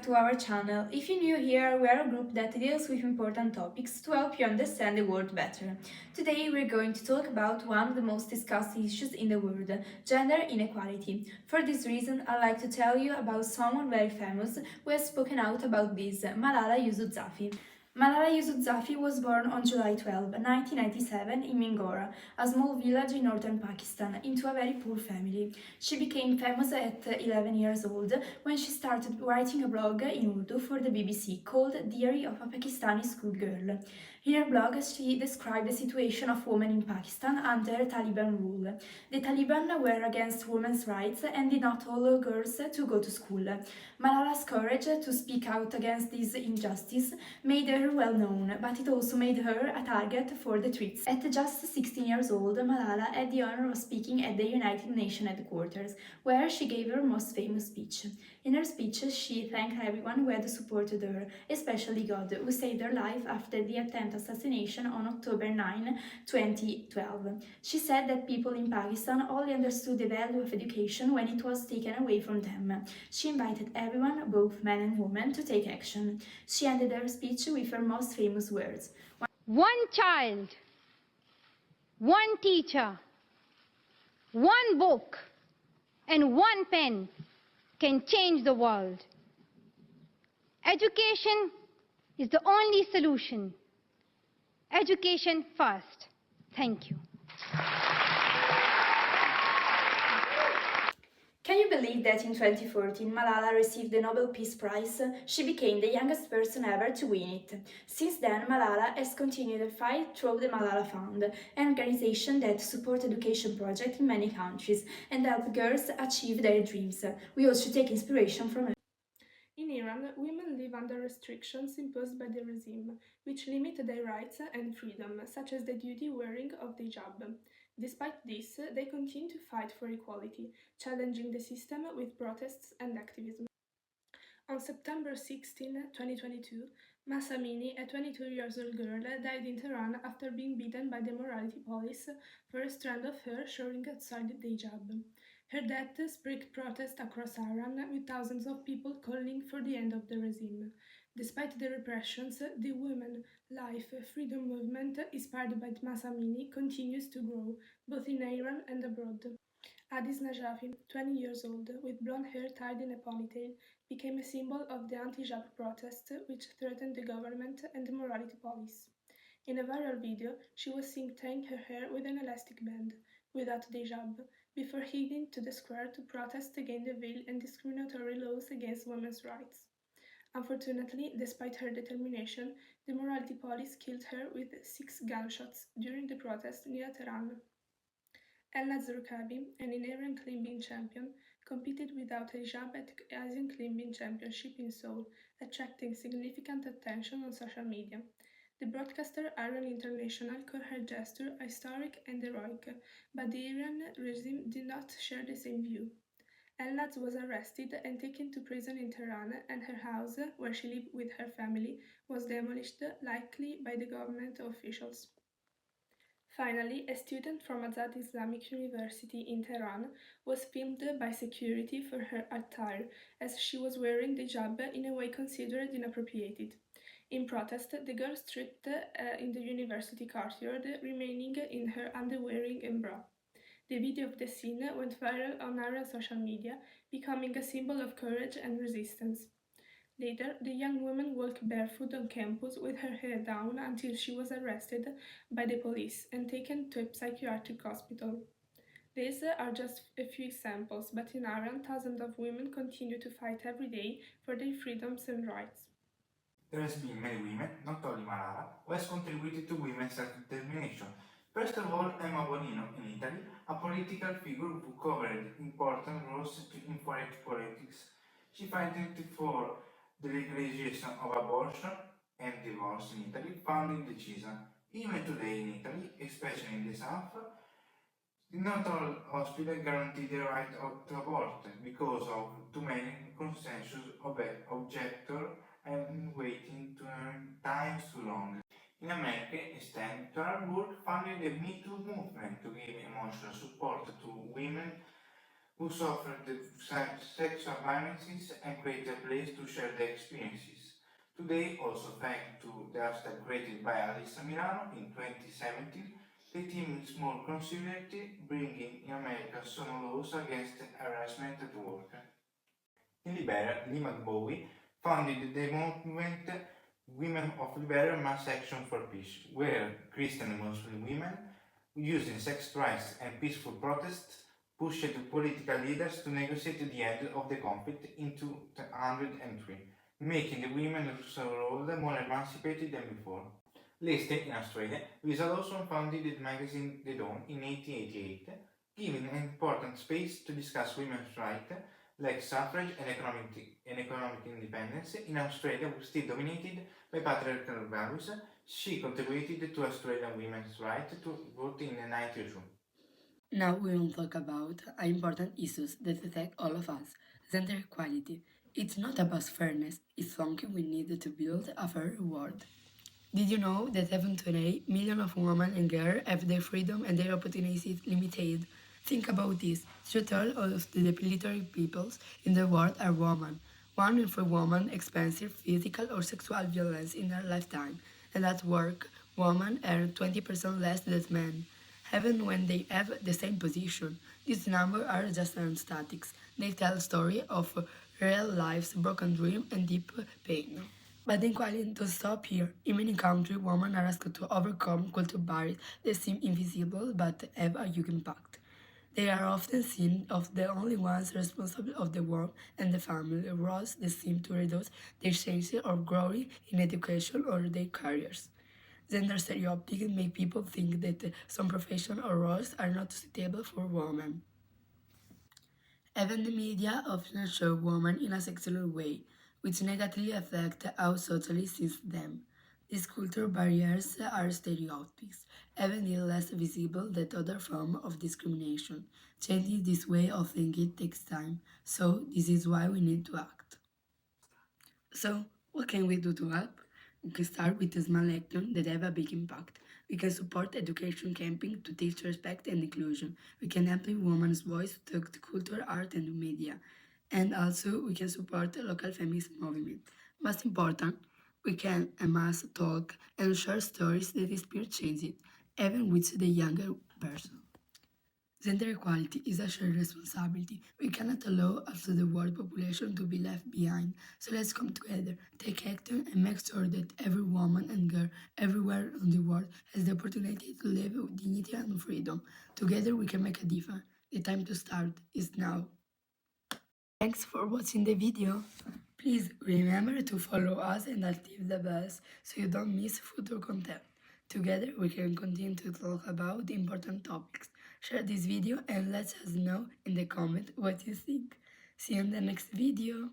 back to our channel. If you're new here, we are a group that deals with important topics to help you understand the world better. Today we're going to talk about one of the most discussed issues in the world, gender inequality. For this reason, I'd like to tell you about someone very famous who has spoken out about this, Malala Yousafzai. Malala Yousafzai was born on July 12, 1997 in Mingora, a small village in northern Pakistan, into a very poor family. She became famous at 11 years old when she started writing a blog in Urdu for the BBC called Diary of a Pakistani Schoolgirl. In her blog, she described the situation of women in Pakistan under Taliban rule. The Taliban were against women's rights and did not allow girls to go to school. Malala's courage to speak out against this injustice made her well known, but it also made her a target for the threats. At just 16 years old, Malala had the honor of speaking at the United Nations headquarters, where she gave her most famous speech. In her speech, she thanked everyone who had supported her, especially God, who saved her life after the attempted assassination on October 9, 2012. She said that people in Pakistan only understood the value of education when it was taken away from them. She invited everyone, both men and women, to take action. She ended her speech with her most famous words. One child, one teacher, one book, and one pen can change the world. Education is the only solution. Education first. Thank you. Can you believe that in 2014 Malala received the Nobel Peace Prize? She became the youngest person ever to win it. Since then, Malala has continued the fight through the Malala Fund, an organization that supports education projects in many countries and helps girls achieve their dreams. We all should take inspiration from her. In Iran, women live under restrictions imposed by the regime, which limit their rights and freedom, such as the duty wearing of the hijab. Despite this, they continue to fight for equality, challenging the system with protests and activism. On September 16, 2022, Mahsa Amini, a 22-year-old girl, died in Tehran after being beaten by the morality police for a strand of hair showing outside the hijab. Her death sparked protests across Iran, with thousands of people calling for the end of the regime. Despite the repressions, the women, life, freedom movement, inspired by Mahsa Amini, continues to grow, both in Iran and abroad. Addis Najafi, 20 years old, with blonde hair tied in a ponytail, became a symbol of the anti-hijab protests which threatened the government and the morality police. In a viral video, she was seen tying her hair with an elastic band, without the hijab, before heading to the square to protest against the veil and discriminatory laws against women's rights. Unfortunately, despite her determination, the morality police killed her with 6 gunshots during the protest near Tehran. Elnaz Rkabi, an Iranian climbing champion, competed without a hijab at the Asian Climbing Championship in Seoul, attracting significant attention on social media. The broadcaster Iran International called her gesture historic and heroic, but the Iranian regime did not share the same view. Elnaz was arrested and taken to prison in Tehran, and her house, where she lived with her family, was demolished, likely by the government officials. Finally, a student from Azad Islamic University in Tehran was filmed by security for her attire, as she was wearing the hijab in a way considered inappropriate. In protest, the girl stripped in the university courtyard, remaining in her underwearing and bra. The video of the scene went viral on Iran social media, becoming a symbol of courage and resistance. Later, the young woman walked barefoot on campus with her hair down until she was arrested by the police and taken to a psychiatric hospital. These are just a few examples, but in Iran, thousands of women continue to fight every day for their freedoms and rights. There has been many women, not only Malala, who has contributed to women's self-determination. First of all, Emma Bonino in Italy, a political figure who covered important roles in foreign politics. She fought for the legalization of abortion and divorce in Italy, founding the decision. Even today in Italy, especially in the south, not all hospitals guarantee the right to abort because of too many consensus objectors and waiting times too long. In America, instead, Tarana Burke founded the Me Too movement to give emotional support to women who suffered sexual violences and create a place to share their experiences. Today, also thanks to the hashtag created by Alyssa Milano in 2017, the team is more considerate, bringing in America some laws against harassment at work. In Liberia, Leymah Gbowee founded the movement Women of Liberia Mass Action for Peace, where Christian and Muslim women, using sex rights and peaceful protests, pushed political leaders to negotiate the end of the conflict in 2003, making the women's role more emancipated than before. Listed in Australia, Louisa Lawson founded the magazine The Dawn in 1888, giving an important space to discuss women's rights like suffrage and economic independence. In Australia, still dominated by patriarchal values, she contributed to Australian women's right to vote in 1992. Now we will talk about important issues that affect all of us. Gender equality. It's not about fairness, it's something we need to build a fair world. Did you know that even today, millions of women and girls have their freedom and their opportunities limited? Think about this. Two-thirds of the depleted peoples in the world are women. One in four women experience physical or sexual violence in their lifetime, and at work, women earn 20% less than men, even when they have the same position. These numbers are just statistics. They tell a story of real lives, broken dreams, and deep pain. But the inequality doesn't stop here. In many countries, women are asked to overcome cultural barriers that seem invisible but have a huge impact. They are often seen as the only ones responsible of the work and the family roles that seem to reduce their chances of growing in education or their careers. Gender stereotypes make people think that some professions or roles are not suitable for women. Even the media often show women in a sexual way, which negatively affect how society sees them. These cultural barriers are stereotypes, even if less visible than other forms of discrimination. Changing this way of thinking takes time, so this is why we need to act. So, what can we do to help? We can start with a small action that have a big impact. We can support education camping to teach respect and inclusion. We can amplify women's voice through culture, art, and media. And also, we can support the local feminist movement. Most important, we can amass, talk, and share stories that inspire change, even with the younger person. Gender equality is a shared responsibility. We cannot allow also the world population to be left behind. So let's come together, take action, and make sure that every woman and girl everywhere in the world has the opportunity to live with dignity and freedom. Together we can make a difference. The time to start is now. Thanks for watching the video. Please remember to follow us and activate the bells so you don't miss future content. Together we can continue to talk about important topics. Share this video and let us know in the comment what you think. See you in the next video.